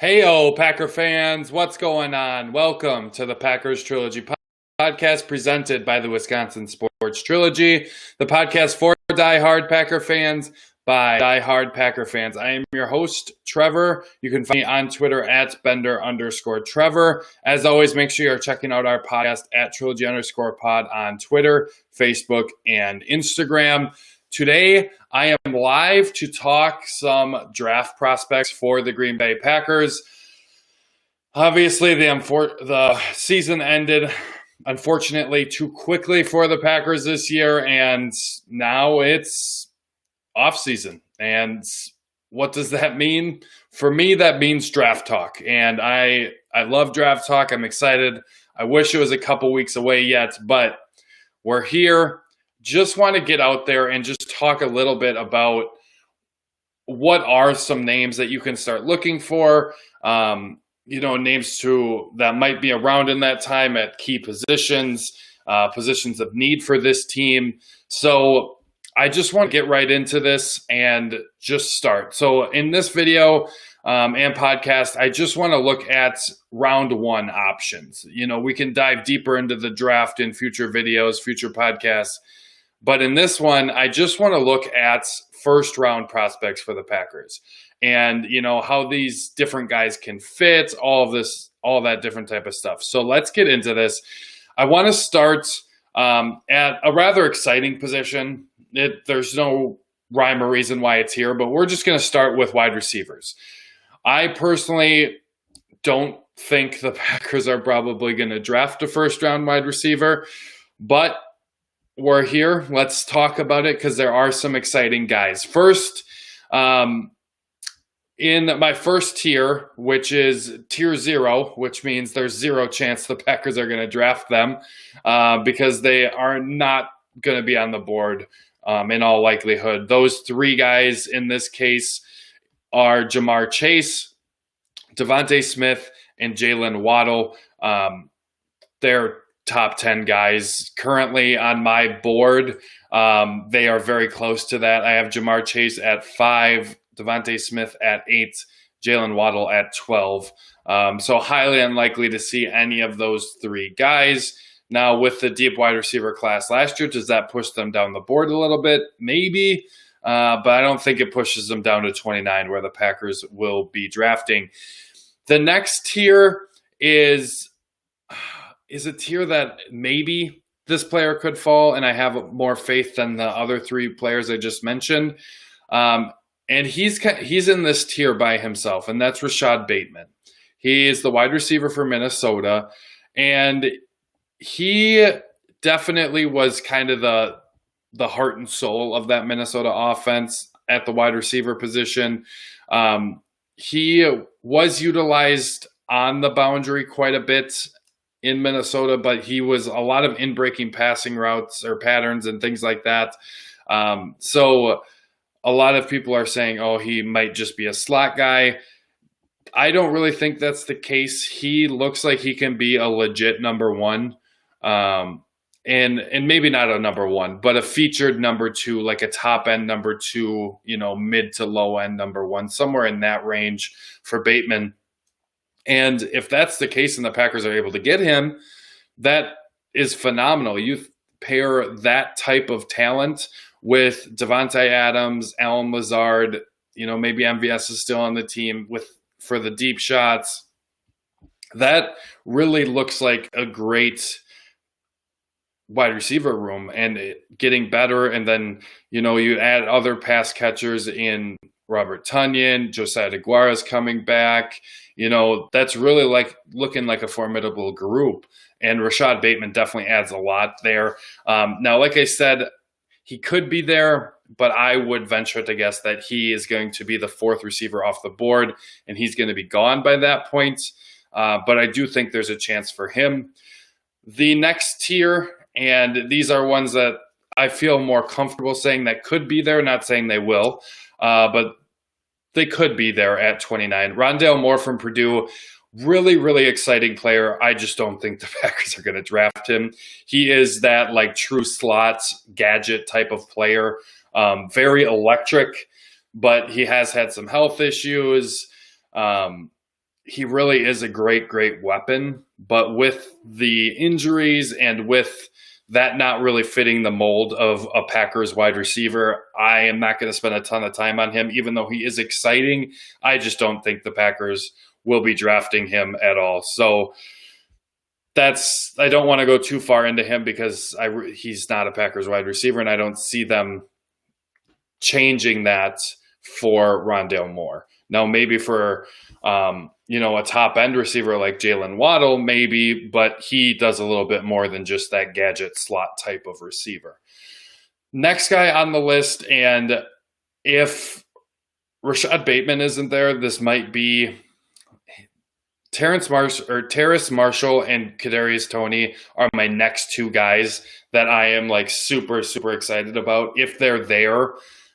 Heyo, Packer fans, what's going on? Welcome to the Packers Trilogy podcast presented by the Wisconsin Sports Trilogy, the podcast for diehard Packer fans by diehard Packer fans. I am your host, Trevor. You can find me on Twitter at Bender_Trevor. As always, make sure you're checking out our podcast at Trilogy_pod on Twitter, Facebook, and Instagram. Today, I am live to talk some draft prospects for the Green Bay Packers. Obviously, the season ended, unfortunately, too quickly for the Packers this year, and now it's off-season. And what does that mean? For me, that means draft talk, and I love draft talk. I'm excited. I wish it was a couple weeks away yet, but we're here. Just want to get out there and just talk a little bit about what are some names that you can start looking for, names that might be around in that time at key positions, positions of need for this team. So I just want to get right into this and just start. So in this video and podcast, I just want to look at round one options. We can dive deeper into the draft in future videos, future podcasts. But in this one, I just want to look at first round prospects for the Packers and, how these different guys can fit, all that different type of stuff. So let's get into this. I want to start at a rather exciting position. There's no rhyme or reason why it's here, but we're just going to start with wide receivers. I personally don't think the Packers are probably going to draft a first round wide receiver, but we're here. Let's talk about it because there are some exciting guys. First, in my first tier, which is tier 0, which means there's zero chance the Packers are going to draft them because they are not going to be on the board in all likelihood. Those three guys in this case are Jamar Chase, Devontae Smith, and Jalen Waddle. They're top 10 guys currently on my board. They are very close to that. I have Jamar Chase at 5, Devontae Smith at 8, Jalen Waddle at 12. So highly unlikely to see any of those three guys. Now with the deep wide receiver class last year, does that push them down the board a little bit? Maybe, but I don't think it pushes them down to 29 where the Packers will be drafting. The next tier is a tier that maybe this player could fall, and I have more faith than the other three players I just mentioned. And he's in this tier by himself, and that's Rashad Bateman. He is the wide receiver for Minnesota, and he definitely was kind of the heart and soul of that Minnesota offense at the wide receiver position. He was utilized on the boundary quite a bit in Minnesota, but he was a lot of in-breaking passing routes or patterns and things like that. So a lot of people are saying, oh, he might just be a slot guy. I don't really think that's the case. He looks like he can be a legit number one. And maybe not a number one, but a featured number 2, like a top end number 2, mid to low end number 1, somewhere in that range for Bateman. And if that's the case and the Packers are able to get him, that is phenomenal. You pair that type of talent with Devontae Adams, Allen Lazard, maybe MVS is still on the team for the deep shots. That really looks like a great wide receiver room and getting better. And then, you add other pass catchers in Robert Tonyan, Josiah DeGuara's coming back. That's really looking like a formidable group. And Rashad Bateman definitely adds a lot there. Now, like I said, he could be there but I would venture to guess that he is going to be the fourth receiver off the board, and he's going to be gone by that point. But I do think there's a chance for him. The next tier, and these are ones that I feel more comfortable saying that could be there, not saying they will, but they could be there at 29. Rondale Moore from Purdue, really, really exciting player. I just don't think the Packers are going to draft him. He is that like true slot gadget type of player, very electric, but he has had some health issues. He really is a great, great weapon, but with the injuries and with that not really fitting the mold of a Packers wide receiver, I am not going to spend a ton of time on him, even though he is exciting. I just don't think the Packers will be drafting him at all. So I don't want to go too far into him because he's not a Packers wide receiver, and I don't see them changing that for Rondale Moore. Now, maybe for a top end receiver like Jalen Waddle, maybe, but he does a little bit more than just that gadget slot type of receiver. Next guy on the list, and if Rashad Bateman isn't there, this might be Terrace Marshall and Kadarius Toney are my next two guys that I am like super, super excited about. If they're there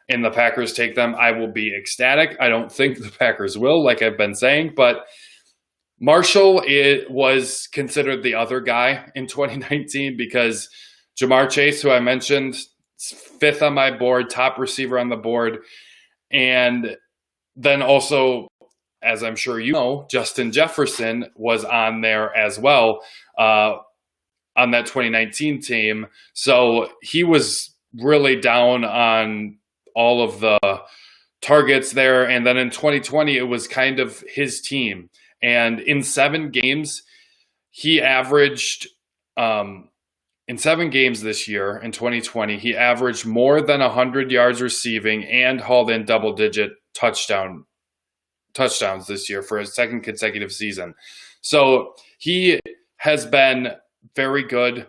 and the Packers take them, I will be ecstatic. I don't think the Packers will, like I've been saying, but Marshall was considered the other guy in 2019 because Jamar Chase, who I mentioned, fifth on my board, top receiver on the board, and then also, as I'm sure you know, Justin Jefferson was on there as well on that 2019 team. So he was really down on all of the targets there. And then in 2020, it was kind of his team. And in 7 games, he averaged, in 7 games this year, in 2020, he averaged more than 100 yards receiving and hauled in double-digit touchdowns this year for his second consecutive season. So he has been very good.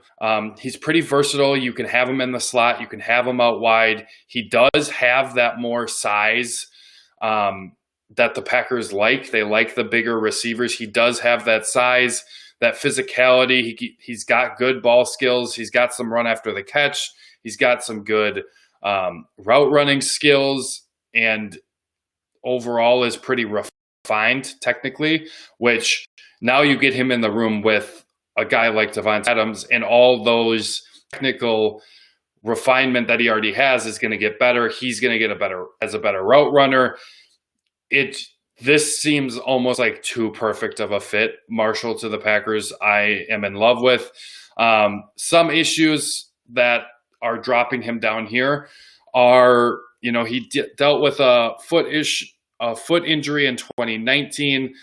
He's pretty versatile. You can have him in the slot. You can have him out wide. He does have that more size that the Packers like. They like the bigger receivers. He does have that size, that physicality. He's got good ball skills. He's got some run after the catch. He's got some good route running skills, and overall is pretty refined technically, which now you get him in the room with a guy like Davante Adams, and all those technical refinement that he already has is going to get better. He's going to get a better route runner. This seems almost like too perfect of a fit, Marshall to the Packers. I am in love with. Some issues that are dropping him down here are, he dealt with a foot injury in 2019.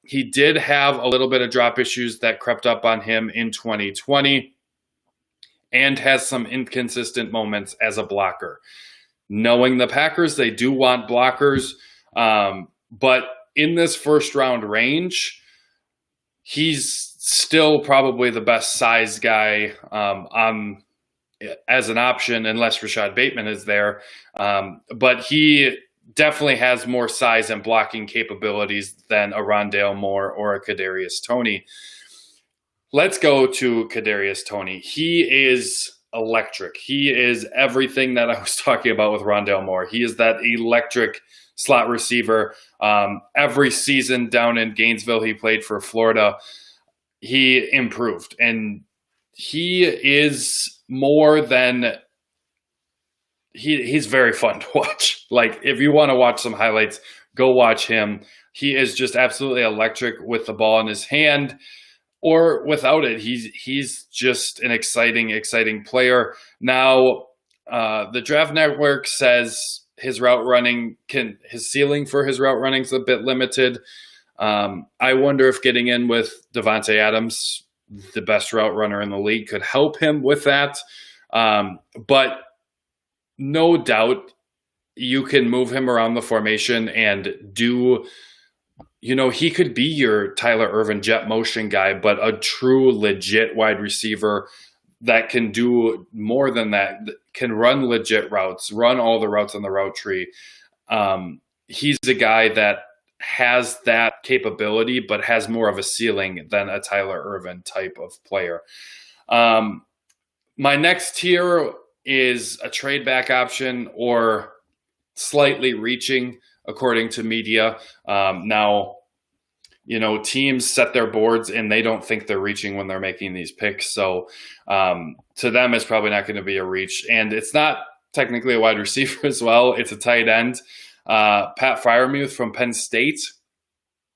He did have a little bit of drop issues that crept up on him in 2020 and has some inconsistent moments as a blocker. Knowing the Packers, they do want blockers, but in this first round range, he's still probably the best size guy as an option, unless Rashad Bateman is there. But he definitely has more size and blocking capabilities than a Rondale Moore or a Kadarius Toney. Let's go to Kadarius Toney. He is electric. He is everything that I was talking about with Rondale Moore. He is that electric slot receiver. Every season down in Gainesville, he played for Florida. He improved, and he is more than he's very fun to watch. Like, if you want to watch some highlights, go watch him. He is just absolutely electric with the ball in his hand or without it. He's just an exciting player. Now, the Draft Network says his ceiling for his route running is a bit limited. I wonder if getting in with Davante Adams, the best route runner in the league, could help him with that. But no doubt you can move him around the formation and do, he could be your Tyler Ervin jet motion guy, but a true legit wide receiver that can do more than that, can run legit routes, run all the routes on the route tree. He's a guy that has that capability, but has more of a ceiling than a Tyler Ervin type of player. My next tier is a trade back option or slightly reaching, according to media. Now, teams set their boards and they don't think they're reaching when they're making these picks. So to them, it's probably not going to be a reach. And it's not technically a wide receiver as well. It's a tight end. Pat Freiermuth from Penn State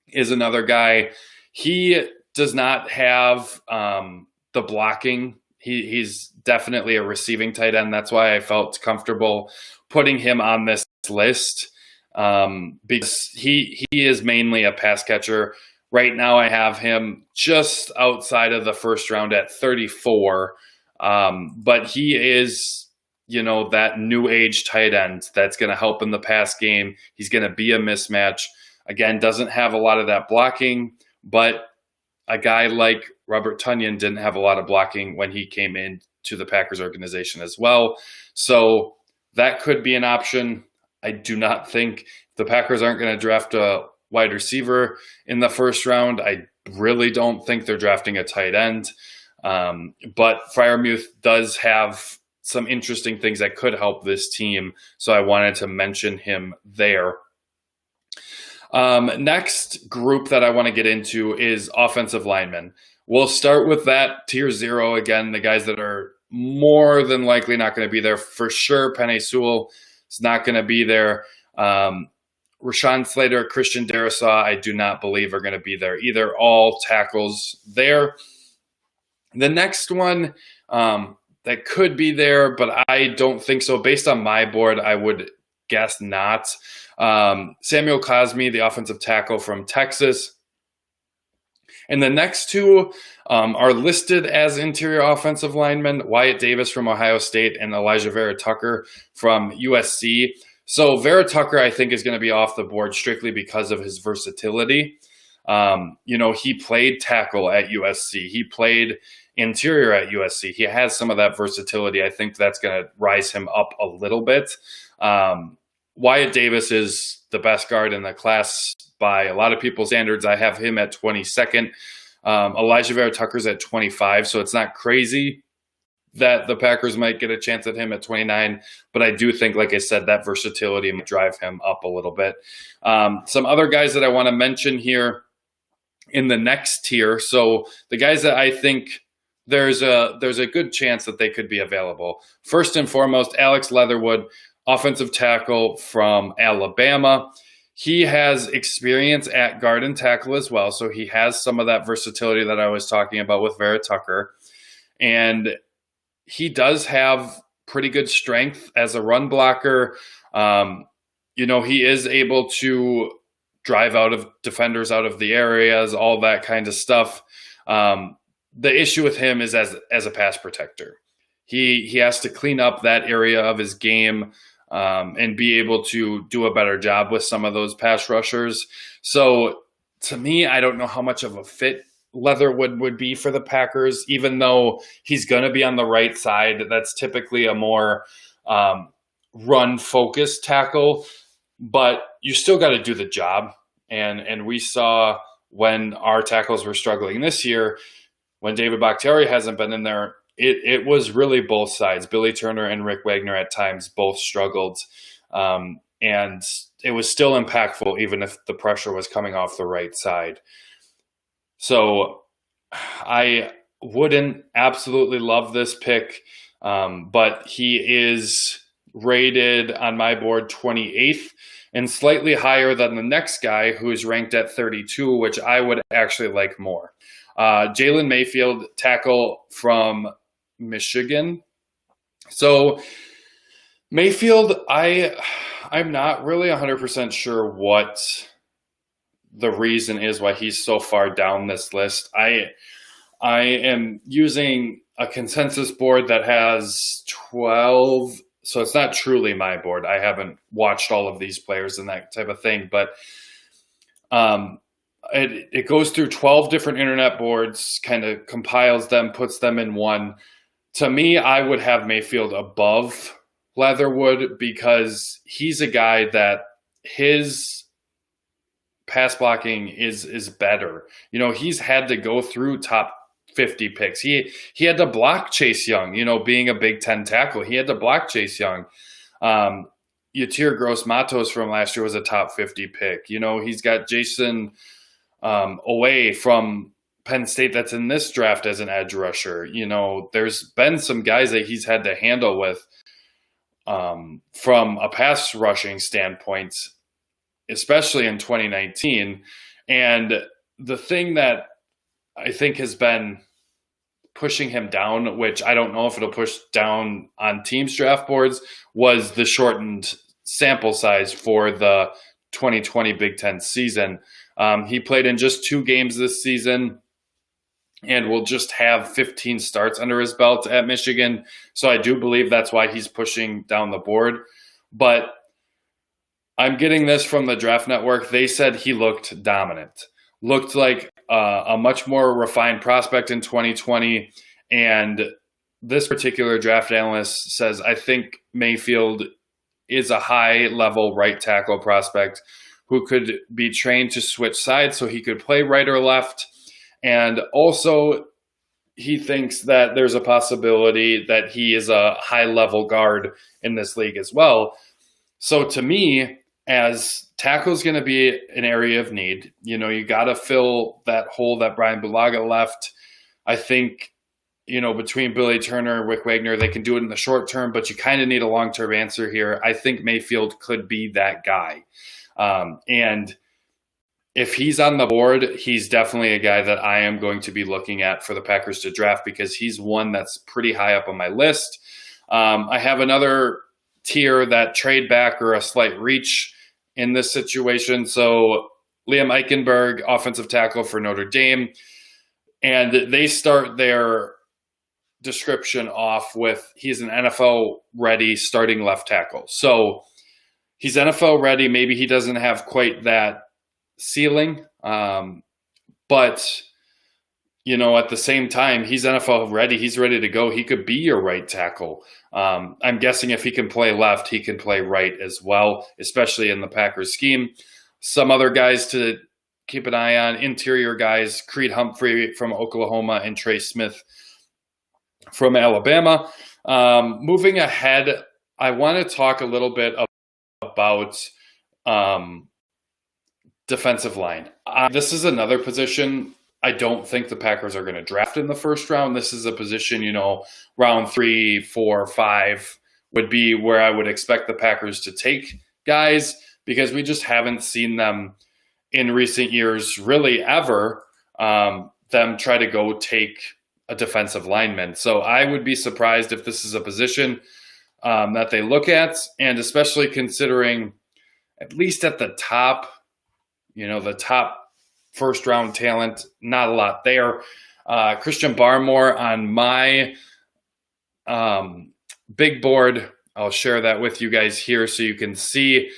is another guy. He does not have the blocking. He's definitely a receiving tight end. That's why I felt comfortable putting him on this list, because he is mainly a pass catcher. Right now I have him just outside of the first round at 34, but he is that new age tight end that's going to help in the pass game. He's going to be a mismatch. Again, doesn't have a lot of that blocking, but a guy like Robert Tonyan didn't have a lot of blocking when he came into the Packers organization as well. So that could be an option. I do not think the Packers aren't going to draft a wide receiver in the first round. I really don't think they're drafting a tight end. But Freiermuth does have some interesting things that could help this team. So I wanted to mention him there. Next group that I want to get into is offensive linemen. We'll start with that tier 0 again, the guys that are more than likely not going to be there. For sure, Penei Sewell is not going to be there. Rashawn Slater, Christian Darrisaw, I do not believe are going to be there either. All tackles there. The next one that could be there, but I don't think so. Based on my board, I would guess not. Samuel Cosmi, the offensive tackle from Texas. And the next two are listed as interior offensive linemen, Wyatt Davis from Ohio State and Elijah Vera Tucker from USC. So Vera Tucker, I think, is going to be off the board strictly because of his versatility. He played tackle at USC. He played interior at USC. He has some of that versatility. I think that's going to rise him up a little bit. Wyatt Davis is the best guard in the class by a lot of people's standards. I have him at 22nd. Elijah Vera Tucker's at 25, so it's not crazy that the Packers might get a chance at him at 29. But I do think, like I said, that versatility might drive him up a little bit. Some other guys that I want to mention here in the next tier. So the guys that I think there's a good chance that they could be available. First and foremost, Alex Leatherwood, offensive tackle from Alabama. He has experience at guard and tackle as well, so he has some of that versatility that I was talking about with Vera Tucker. And he does have pretty good strength as a run blocker. He is able to drive out of defenders out of the areas, all that kind of stuff. The issue with him is as a pass protector. He has to clean up that area of his game and be able to do a better job with some of those pass rushers. So to me, I don't know how much of a fit Leatherwood would be for the Packers, even though he's going to be on the right side. That's typically a more run-focused tackle, but you still got to do the job. And we saw when our tackles were struggling this year, when David Bakhtiari hasn't been in there, it was really both sides. Billy Turner and Rick Wagner at times both struggled. And it was still impactful, even if the pressure was coming off the right side. So I wouldn't absolutely love this pick, but he is rated on my board 28th and slightly higher than the next guy who is ranked at 32, which I would actually like more. Jalen Mayfield, tackle from Michigan. So Mayfield, I'm not really 100% sure what the reason is why he's so far down this list. I am using a consensus board that has 12, so it's not truly my board. I haven't watched all of these players and that type of thing, but it goes through 12 different internet boards, kind of compiles them, puts them in one. To me, I would have Mayfield above Leatherwood because he's a guy that his pass blocking is better. You know, he's had to go through top 50 picks. He had to block Chase Young, you know, being a Big Ten tackle. He had to block Chase Young. Yatir Gross-Matos from last year was a top 50 pick. You know, he's got Jason away from Penn State that's in this draft as an edge rusher. You know, there's been some guys that he's had to handle with from a pass rushing standpoint, especially in 2019. And the thing that I think has been pushing him down, which I don't know if it'll push down on teams' draft boards, was the shortened sample size for the 2020 Big Ten season. He played in just 2 games this season and will just have 15 starts under his belt at Michigan. So I do believe that's why he's pushing down the board. But I'm getting this from the Draft Network. They said he looked dominant, looked like a much more refined prospect in 2020. And this particular draft analyst says, I think Mayfield is a high-level right tackle prospect who could be trained to switch sides so he could play right or left. And also, he thinks that there's a possibility that he is a high-level guard in this league as well. So to me, as tackle is going to be an area of need, you know, you got to fill that hole that Brian Bulaga left. I think, you know, between Billy Turner and Rick Wagner, they can do it in the short term, but you kind of need a long-term answer here. I think Mayfield could be that guy. And if he's on the board, he's definitely a guy that I am going to be looking at for the Packers to draft because he's one that's pretty high up on my list. I have another tier that trade back or a slight reach in this situation. So Liam Eichenberg, offensive tackle for Notre Dame, and they start their description off with he's an NFL-ready starting left tackle. So he's NFL-ready. Maybe he doesn't have quite that ceiling, but you know, at the same time, he's NFL ready. He's ready to go. He could be your right tackle. I'm guessing if he can play left, he can play right as well, especially in the Packers scheme. Some other guys to keep an eye on, interior guys, Creed Humphrey from Oklahoma and Trey Smith from Alabama. Moving ahead, I want to talk a little bit about defensive line. This is another position I don't think the Packers are going to draft in the first round. This is a position, you know, round 3, 4, 5 would be where I would expect the Packers to take guys because we just haven't seen them in recent years, really ever, them try to go take a defensive lineman. So I would be surprised if this is a position that they look at, and especially considering at least at the top, you know, the top first round talent, not a lot there. Christian Barmore on my big board. I'll share that with you guys here so you can see.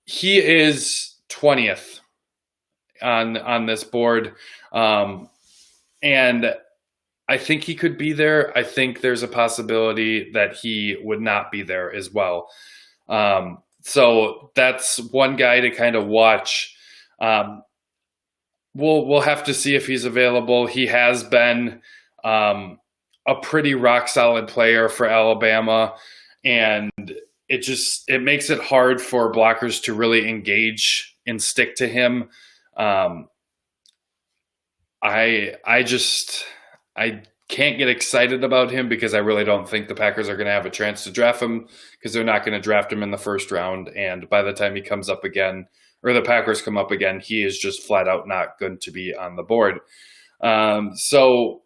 He is 20th on this board. And I think he could be there. I think there's a possibility that he would not be there as well. So that's one guy to kind of watch. We'll have to see if he's available. He has been a pretty rock solid player for Alabama, and it makes it hard for blockers to really engage and stick to him. I can't get excited about him because I really don't think the Packers are going to have a chance to draft him because they're not going to draft him in the first round. And by the time he comes up again, or the Packers come up again, he is just flat out not going to be on the board. So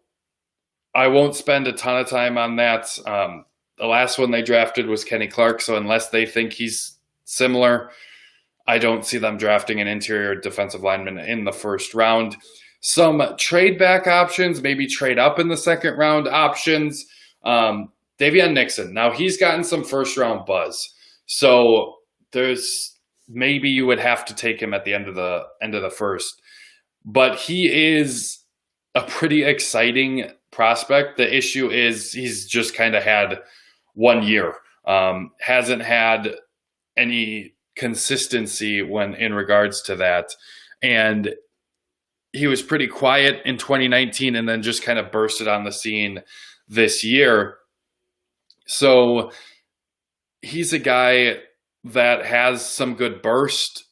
I won't spend a ton of time on that. The last one they drafted was Kenny Clark. So unless they think he's similar, I don't see them drafting an interior defensive lineman in the first round. Some trade back options, maybe trade up in the second round options. Davion Nixon. Now he's gotten some first round buzz. So maybe you would have to take him at the end of the first. But he is a pretty exciting prospect. The issue is he's just kind of had 1 year. Hasn't had any consistency when in regards to that. And he was pretty quiet in 2019 and then just kind of bursted on the scene this year. So he's a guy that has some good burst,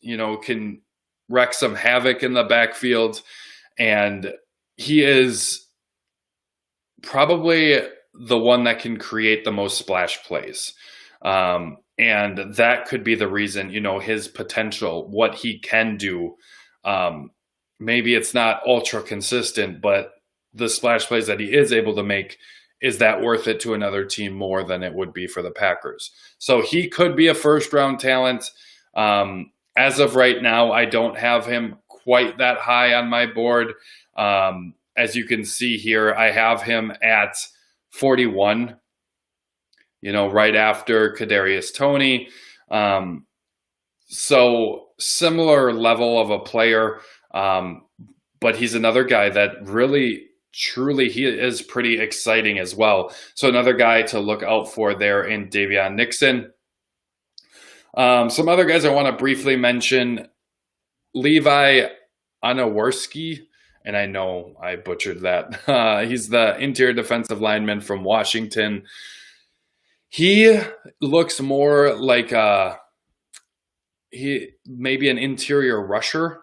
can wreak some havoc in the backfield. And he is probably the one that can create the most splash plays. And that could be the reason, his potential, what he can do. Maybe it's not ultra consistent, but the splash plays that he is able to make, is that worth it to another team more than it would be for the Packers? So he could be a first-round talent. As of right now, I don't have him quite that high on my board. As you can see here, I have him at 41, right after Kadarius Toney. So similar level of a player, but he's another guy that really, truly, he is pretty exciting as well. So another guy to look out for there in Davion Nixon. Some other guys I want to briefly mention, Levi Anaworski, and I know I butchered that. He's the interior defensive lineman from Washington. He looks more like maybe an interior rusher.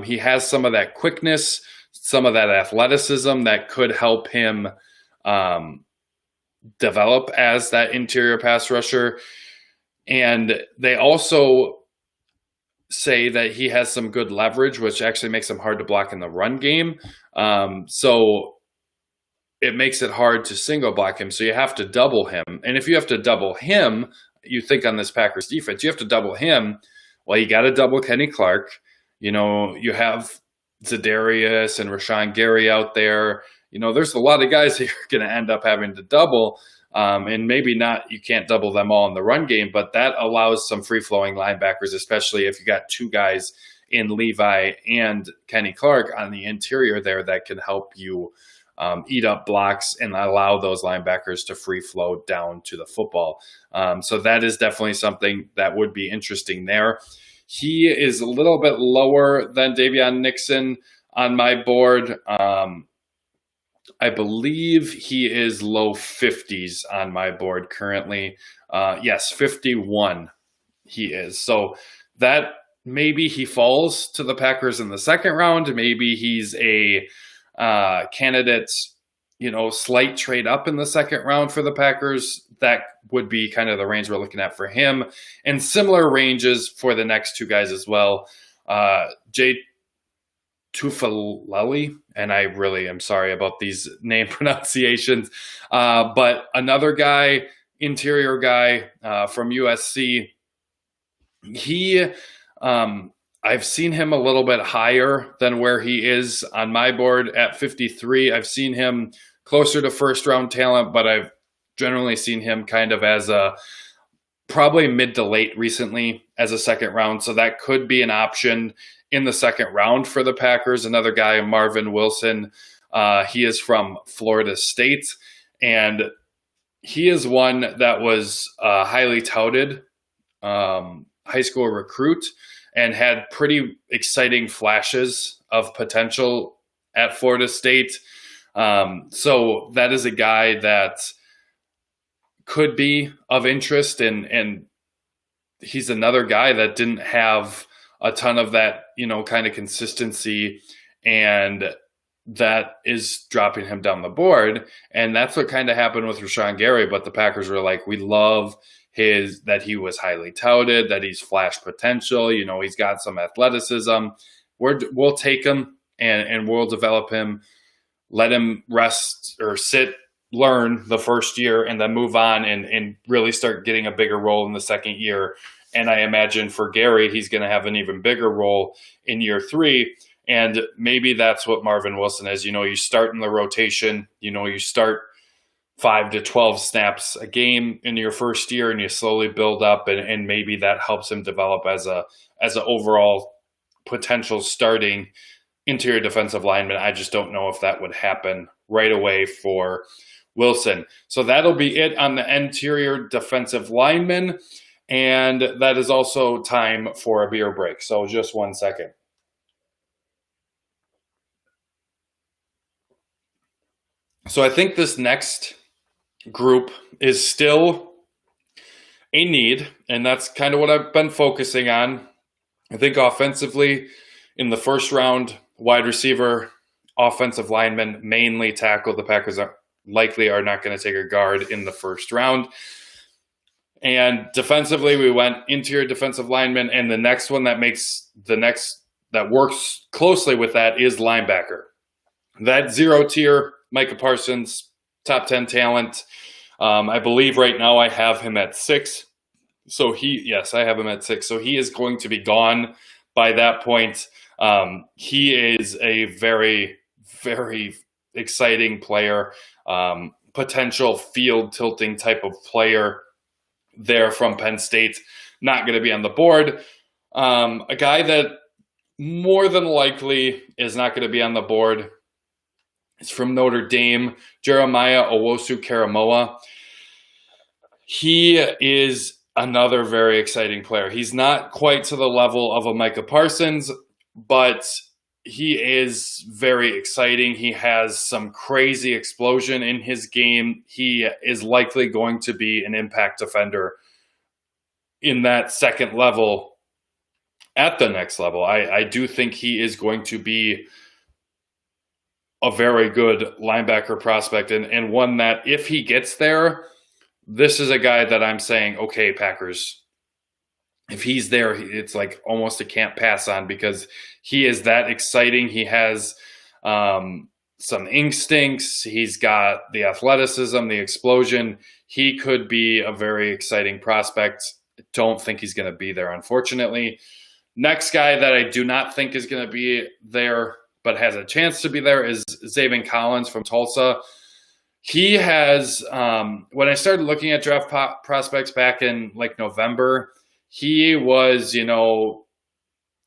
He has some of that quickness, some of that athleticism that could help him develop as that interior pass rusher. And they also say that he has some good leverage, which actually makes him hard to block in the run game. So it makes it hard to single block him. So you have to double him. And if you have to double him, you think on this Packers defense, you have to double him. Well, you got to double Kenny Clark. You have Za'Darius and Rashawn Gary out there. There's a lot of guys that you're going to end up having to double. And maybe not, you can't double them all in the run game, but that allows some free-flowing linebackers, especially if you got two guys in Levi and Kenny Clark on the interior there that can help you eat up blocks and allow those linebackers to free flow down to the football. So that is definitely something that would be interesting there. He is a little bit lower than Davion Nixon on my board. I believe he is low 50s on my board currently. Yes, 51 he is. So that maybe he falls to the Packers in the second round. Maybe he's a candidate, slight trade up in the second round for the Packers. That would be kind of the range we're looking at for him. And similar ranges for the next two guys as well. Jay Tufaleli, and I really am sorry about these name pronunciations, but another guy, interior guy from USC. I've seen him a little bit higher than where he is on my board at 53. I've seen him closer to first round talent, but I've generally seen him kind of as a probably mid to late recently as a second round. So that could be an option in the second round for the Packers. Another guy, Marvin Wilson, he is from Florida State, and he is one that was highly touted high school recruit and had pretty exciting flashes of potential at Florida State. So that is a guy that could be of interest, and he's another guy that didn't have a ton of that, kind of consistency, and that is dropping him down the board. And that's what kind of happened with Rashawn Gary, but the Packers were like, we love that he was highly touted, that he's flash potential, he's got some athleticism. We'll take him and we'll develop him, let him rest or sit, learn the first year, and then move on and really start getting a bigger role in the second year. And I imagine for Gary, he's going to have an even bigger role in year 3. And maybe that's what Marvin Wilson is. You start in the rotation, you start 5 to 12 snaps a game in your first year, and you slowly build up, and maybe that helps him develop as a overall potential starting interior defensive lineman. I just don't know if that would happen right away for Wilson. So that'll be it on the interior defensive lineman. And that is also time for a beer break. So just 1 second. So I think this next group is still a need, and that's kind of what I've been focusing on. I think offensively, in the first round, wide receiver, offensive lineman, mainly tackle. The Packers are not going to take a guard in the first round. And defensively, we went interior defensive lineman, and the next one that works closely with that is linebacker. That 0 tier, Micah Parsons, top 10 talent. I believe right now I have him at 6. So I have him at 6. So he is going to be gone by that point. He is a very, very exciting player, potential field tilting type of player there from Penn State. Not going to be on the board. A guy that more than likely is not going to be on the board is from Notre Dame, Jeremiah Owusu-Koramoah. He is another very exciting player. He's not quite to the level of a Micah Parsons, but he is very exciting. He has some crazy explosion in his game. He is likely going to be an impact defender in that second level at the next level. I do think he is going to be a very good linebacker prospect, and one that if he gets there, this is a guy that I'm saying, okay, Packers, if he's there, it's like almost a can't pass on because he is that exciting. He has some instincts. He's got the athleticism, the explosion. He could be a very exciting prospect. I don't think he's going to be there, unfortunately. Next guy that I do not think is going to be there but has a chance to be there is Zaven Collins from Tulsa. He has, when I started looking at draft prospects back in like November, he was,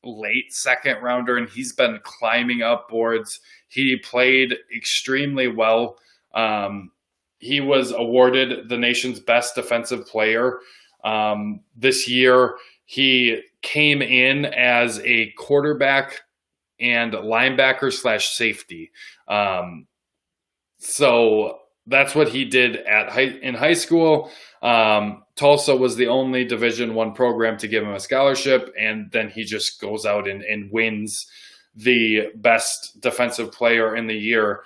late second rounder, and he's been climbing up boards. He played extremely well. He was awarded the nation's best defensive player this year. He came in as a quarterback and linebacker / safety. So that's what he did in high school. Tulsa was the only Division I program to give him a scholarship, and then he just goes out and wins the best defensive player in the year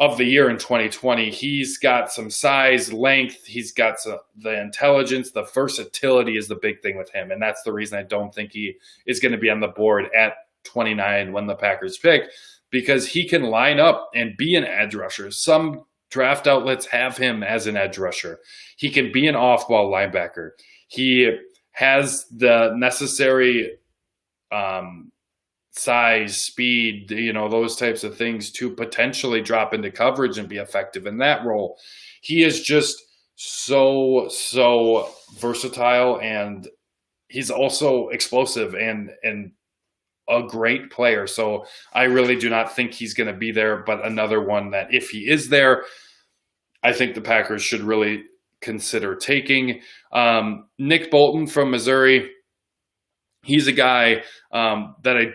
in 2020. He's got some size, length. He's got the intelligence. The versatility is the big thing with him, and that's the reason I don't think he is going to be on the board at 29 when the Packers pick, because he can line up and be an edge rusher. Some draft outlets have him as an edge rusher. He can be an off-ball linebacker. He has the necessary size, speed, those types of things to potentially drop into coverage and be effective in that role. He is just so versatile, and he's also explosive and a great player. So I really do not think he's going to be there, but another one that if he is there, I think the Packers should really consider taking. Nick Bolton from Missouri, he's a guy that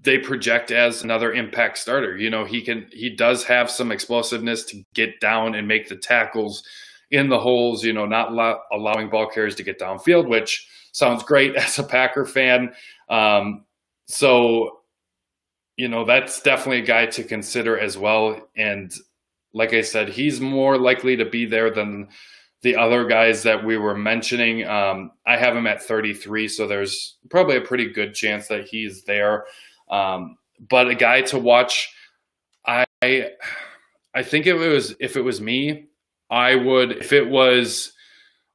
they project as another impact starter. He does have some explosiveness to get down and make the tackles in the holes, not allowing ball carriers to get downfield, which sounds great as a Packer fan. So, that's definitely a guy to consider as well. And like I said, he's more likely to be there than the other guys that we were mentioning. I have him at 33, so there's probably a pretty good chance that he's there. But a guy to watch, I think if it was me, I would, if it was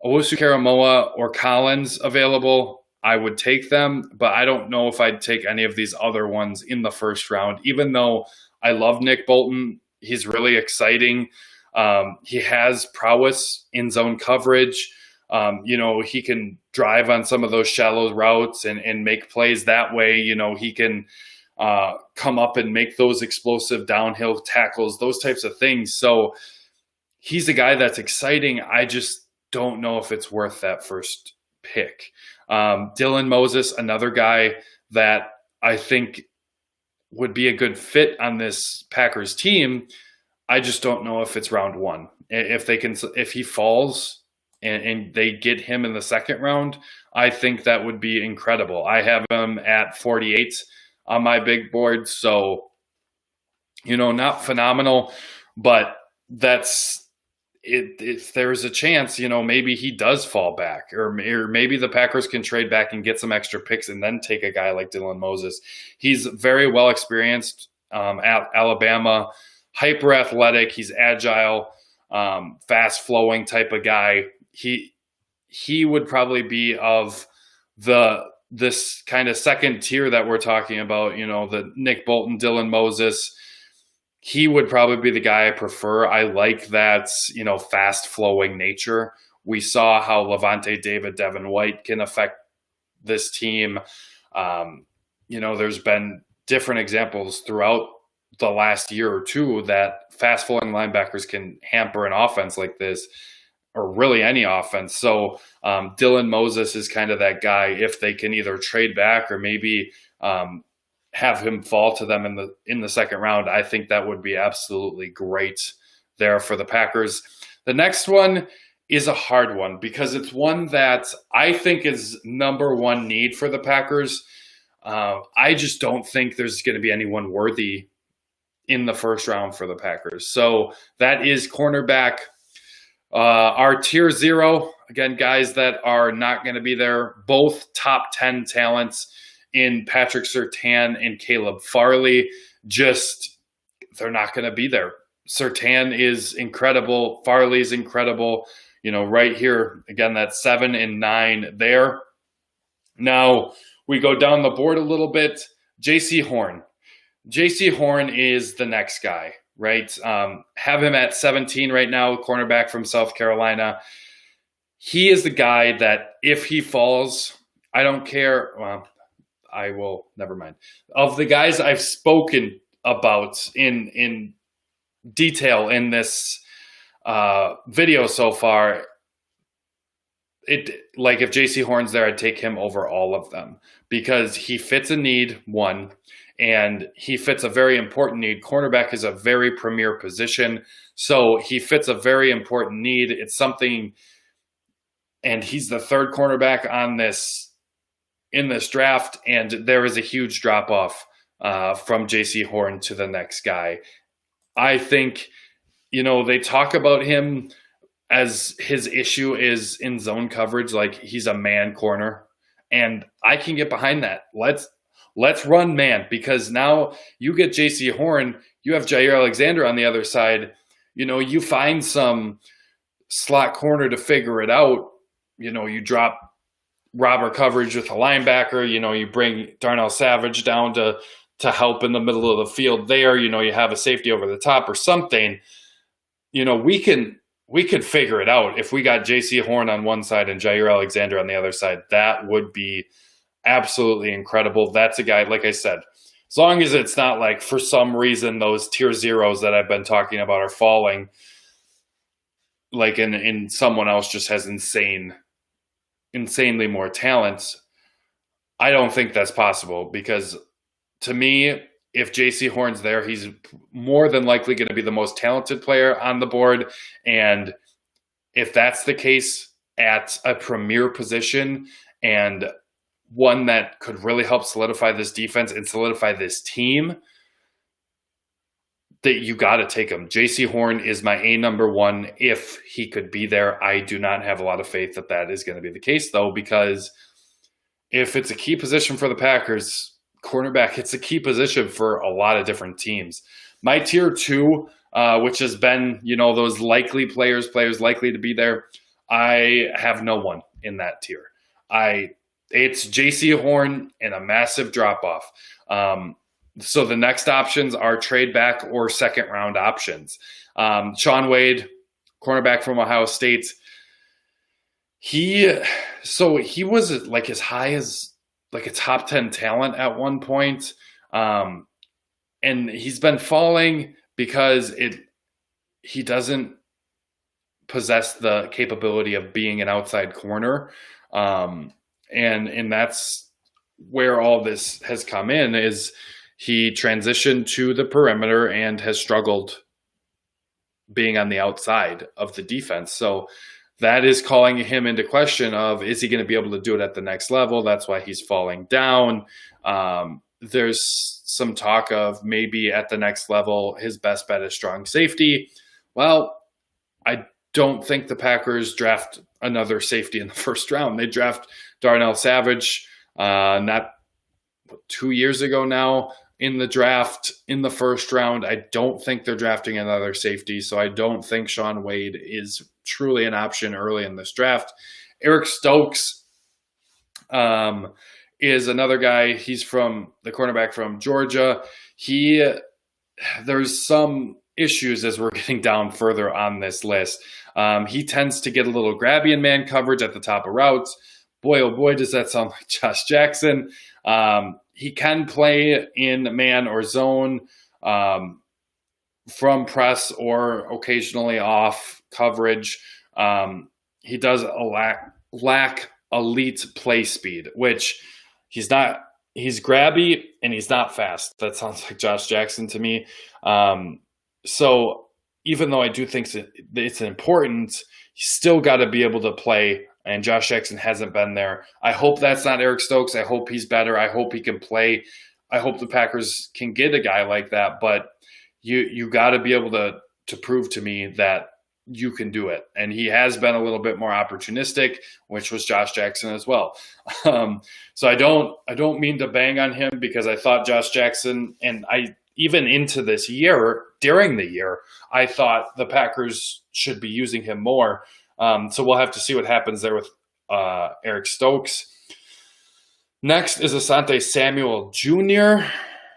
Owusu-Koramoah or Collins available, I would take them, but I don't know if I'd take any of these other ones in the first round, even though I love Nick Bolton. He's really exciting. He has prowess in zone coverage. He can drive on some of those shallow routes and make plays that way. He can come up and make those explosive downhill tackles, those types of things. So he's a guy that's exciting. I just don't know if it's worth that first pick. Dylan Moses, another guy that I think would be a good fit on this Packers team. I just don't know if it's round one. If he falls and they get him in the second round, I think that would be incredible. I have him at 48 on my big board. So, not phenomenal, but that's it. If there's a chance, maybe he does fall back, or maybe the Packers can trade back and get some extra picks and then take a guy like Dylan Moses. He's very well experienced at Alabama, hyper athletic. He's agile, fast flowing type of guy. He would probably be of this kind of second tier that we're talking about, the Nick Bolton, Dylan Moses. He would probably be the guy I prefer. I like that, fast flowing nature. We saw how Levante David, Devin White can affect this team. There's been different examples throughout the last year or two that fast flowing linebackers can hamper an offense like this, or really any offense. So Dylan Moses is kind of that guy. If they can either trade back or maybe have him fall to them in the second round, I think that would be absolutely great there for the Packers. The next one is a hard one because it's one that I think is number one need for the Packers. I just don't think there's going to be anyone worthy in the first round for the Packers. So that is cornerback. Our tier 0, again, guys that are not going to be there, both top 10 talents in Patrick Surtain and Caleb Farley. Just, they're not going to be there. Surtain is incredible. Farley is incredible. Right here, again, that's 7 and 9 there. Now, we go down the board a little bit. J.C. Horn. J.C. Horn is the next guy, right? Have him at 17 right now, cornerback from South Carolina. He is the guy that if he falls, I don't care. Well, I will, never mind. Of the guys I've spoken about in detail in this video so far, if J.C. Horn's there, I'd take him over all of them because he fits a need, one, and he fits a very important need. Cornerback is a very premier position, so he fits a very important need. It's something, and he's the third cornerback in this draft, and there is a huge drop-off from J.C. Horn to the next guy. I think, they talk about him as his issue is in zone coverage, like he's a man corner, and I can get behind that. Let's run man, because now you get J.C. Horn, you have Jair Alexander on the other side. You find some slot corner to figure it out. You drop robber coverage with a linebacker. You bring Darnell Savage down to help in the middle of the field there. You have a safety over the top or something. We could figure it out. If we got J.C. Horn on one side and Jair Alexander on the other side, that would be absolutely incredible. That's a guy, like I said, as long as it's not like for some reason those tier zeros that I've been talking about are falling, like in someone else just has insanely more talent. I don't think that's possible, because to me, if J.C. Horn's there, he's more than likely going to be the most talented player on the board. And if that's the case at a premier position and one that could really help solidify this defense and solidify this team, that you got to take him. J.C. Horn is my number one if he could be there. I do not have a lot of faith that is going to be the case, though, because if it's a key position for the Packers, cornerback, it's a key position for a lot of different teams. My tier 2, which has been, those likely players likely to be there, I have no one in that tier. It's J.C. Horn and a massive drop-off. So the next options are trade back or second round options. Shaun Wade, cornerback from Ohio State. He was like as high as like a top 10 talent at one point. And he's been falling because he doesn't possess the capability of being an outside corner. And that's where all this has come in, is he transitioned to the perimeter and has struggled being on the outside of the defense. So that is calling him into question of, is he going to be able to do it at the next level? That's why he's falling down. There's some talk of maybe at the next level, his best bet is strong safety. Well, I don't think the Packers draft another safety in the first round. They draft Darnell Savage, not 2 years ago now, in the draft in the first round. I don't think they're drafting another safety, so I don't think Shaun Wade is truly an option early in this draft. Eric Stokes is another guy. He's from the cornerback from Georgia. There's some issues as we're getting down further on this list. He tends to get a little grabby in man coverage at the top of routes. Boy, oh boy, does that sound like Josh Jackson. He can play in man or zone from press or occasionally off coverage. He does lack elite play speed, which he's not. He's grabby and he's not fast. That sounds like Josh Jackson to me. So even though I do think it's important, he's still got to be able to play, and Josh Jackson hasn't been there. I hope that's not Eric Stokes. I hope he's better. I hope he can play. I hope the Packers can get a guy like that, but you got to be able to prove to me that you can do it. And he has been a little bit more opportunistic, which was Josh Jackson as well. So I don't mean to bang on him, because I thought Josh Jackson, and I even into this year, during the year, I thought the Packers should be using him more. So we'll have to see what happens there with Eric Stokes. Next is Asante Samuel Jr.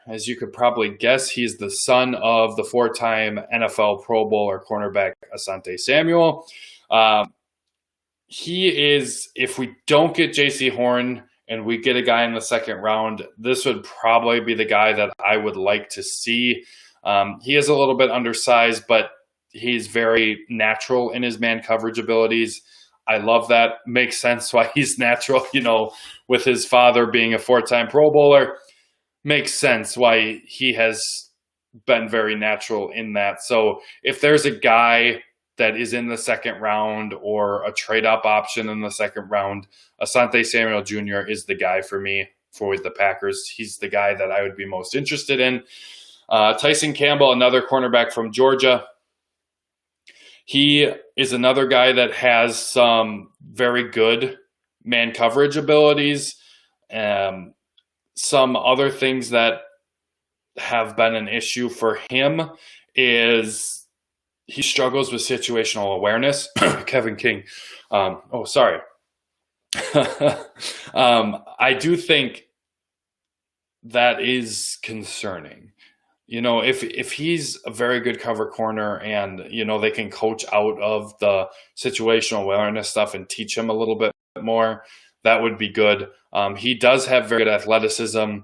As you could probably guess, he's the son of the 4-time NFL Pro Bowler cornerback Asante Samuel. He is, if we don't get J.C. Horn and we get a guy in the second round, this would probably be the guy that I would like to see. He is a little bit undersized, but he's very natural in his man coverage abilities. I love that. Makes sense why he's natural, with his father being a 4-time Pro Bowler. Makes sense why he has been very natural in that. So if there's a guy that is in the second round or a trade-up option in the second round, Asante Samuel Jr. is the guy for me for the Packers. He's the guy that I would be most interested in. Tyson Campbell, another cornerback from Georgia. He is another guy that has some very good man coverage abilities. Some other things that have been an issue for him is he struggles with situational awareness. Kevin King. Sorry. I do think that is concerning. If he's a very good cover corner and, they can coach out of the situational awareness stuff and teach him a little bit more, that would be good. He does have very good athleticism.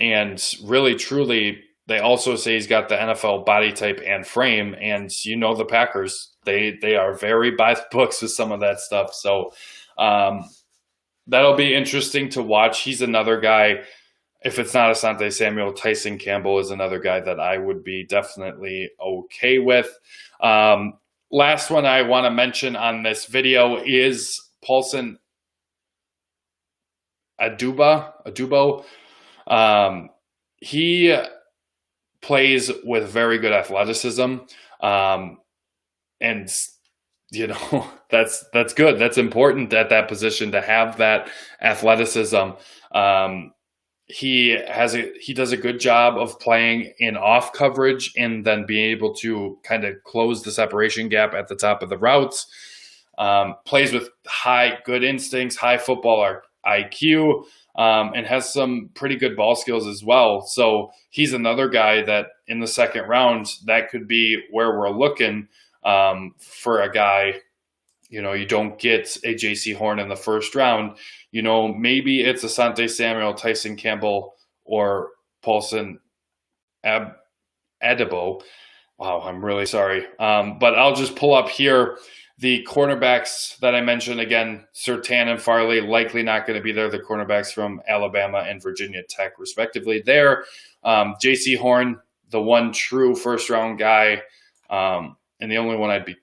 And really, truly, they also say he's got the NFL body type and frame. And the Packers, they are very by the books with some of that stuff. So that'll be interesting to watch. He's another guy. If it's not Asante Samuel, Tyson Campbell is another guy that I would be definitely okay with. Last one I want to mention on this video is Paulson Adubo. He plays with very good athleticism. And that's good. That's important at that position to have that athleticism. He does a good job of playing in off coverage and then being able to kind of close the separation gap at the top of the routes. Plays with good instincts, high football IQ, and has some pretty good ball skills as well. So he's another guy that in the second round, that could be where we're looking for a guy, you don't get a J.C. Horn in the first round, maybe it's Asante Samuel, Tyson Campbell, or Paulson Adebo. Wow, I'm really sorry. But I'll just pull up here the cornerbacks that I mentioned. Again, Surtain and Farley likely not going to be there. The cornerbacks from Alabama and Virginia Tech, respectively. There, J.C. Horn, the one true first-round guy, and the only one I'd be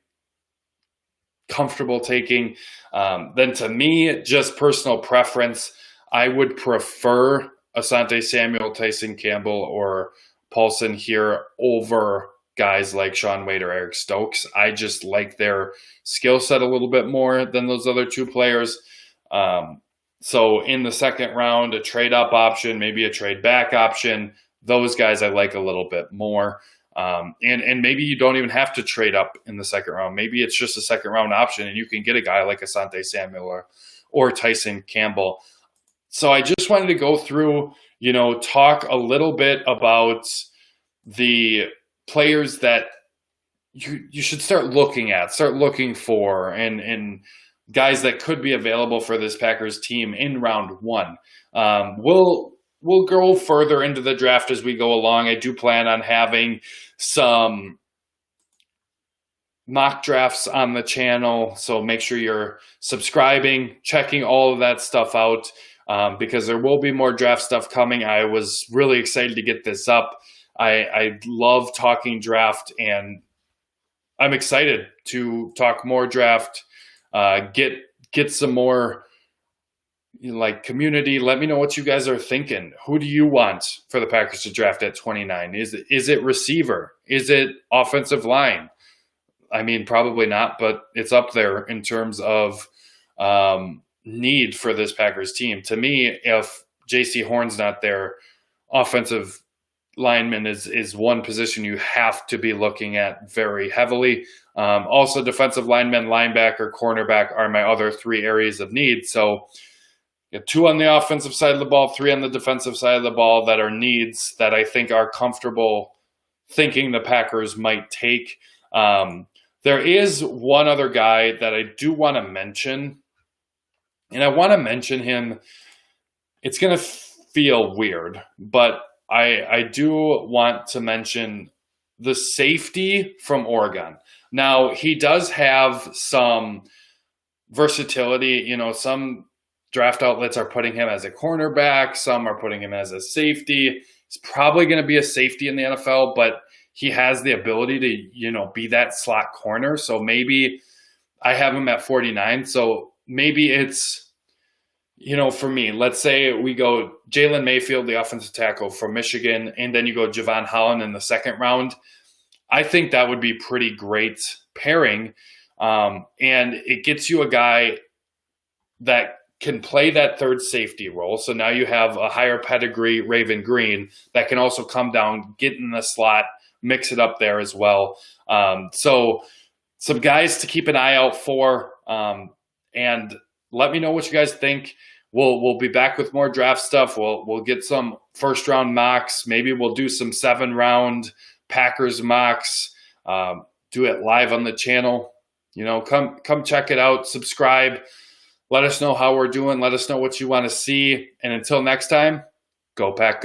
comfortable taking. Then to me, just personal preference, I would prefer Asante Samuel, Tyson Campbell, or Paulson here over guys like Sean Wade or Eric Stokes. I just like their skill set a little bit more than those other two players. So in the second round, a trade up option, maybe a trade back option, those guys I like a little bit more. And maybe you don't even have to trade up in the second round. Maybe it's just a second round option and you can get a guy like Asante Samuel or Tyson Campbell. So I just wanted to go through, talk a little bit about the players that you should start looking for, and guys that could be available for this Packers team in round one. We'll go further into the draft as we go along. I do plan on having some mock drafts on the channel, so make sure you're subscribing, checking all of that stuff out, because there will be more draft stuff coming. I was really excited to get this up. I love talking draft, and I'm excited to talk more draft, get some more community. Let me know what you guys are thinking. Who do you want for the Packers to draft at 29? Is it receiver? Is it offensive line? I mean, probably not, but it's up there in terms of need for this Packers team. To me, if J.C. Horn's not there, offensive lineman is one position you have to be looking at very heavily. Also, defensive lineman, linebacker, cornerback are my other three areas of need. So two on the offensive side of the ball, three on the defensive side of the ball that are needs that I think are comfortable thinking the Packers might take. There is one other guy that I do want to mention, and I want to mention him. It's going to feel weird, but I do want to mention the safety from Oregon. Now, he does have some versatility. Some draft outlets are putting him as a cornerback. Some are putting him as a safety. He's probably going to be a safety in the NFL, but he has the ability to, be that slot corner. So maybe I have him at 49. So maybe it's, for me, let's say we go Jalen Mayfield, the offensive tackle from Michigan, and then you go Javon Holland in the second round. I think that would be pretty great pairing. And it gets you a guy that can play that third safety role. So now you have a higher pedigree Raven Green that can also come down, get in the slot, mix it up there as well. So some guys to keep an eye out for, and let me know what you guys think. We'll be back with more draft stuff. We'll get some first round mocks. Maybe we'll do some 7-round Packers mocks. Do it live on the channel. Come check it out. Subscribe. Let us know how we're doing. Let us know what you want to see. And until next time, go Pack.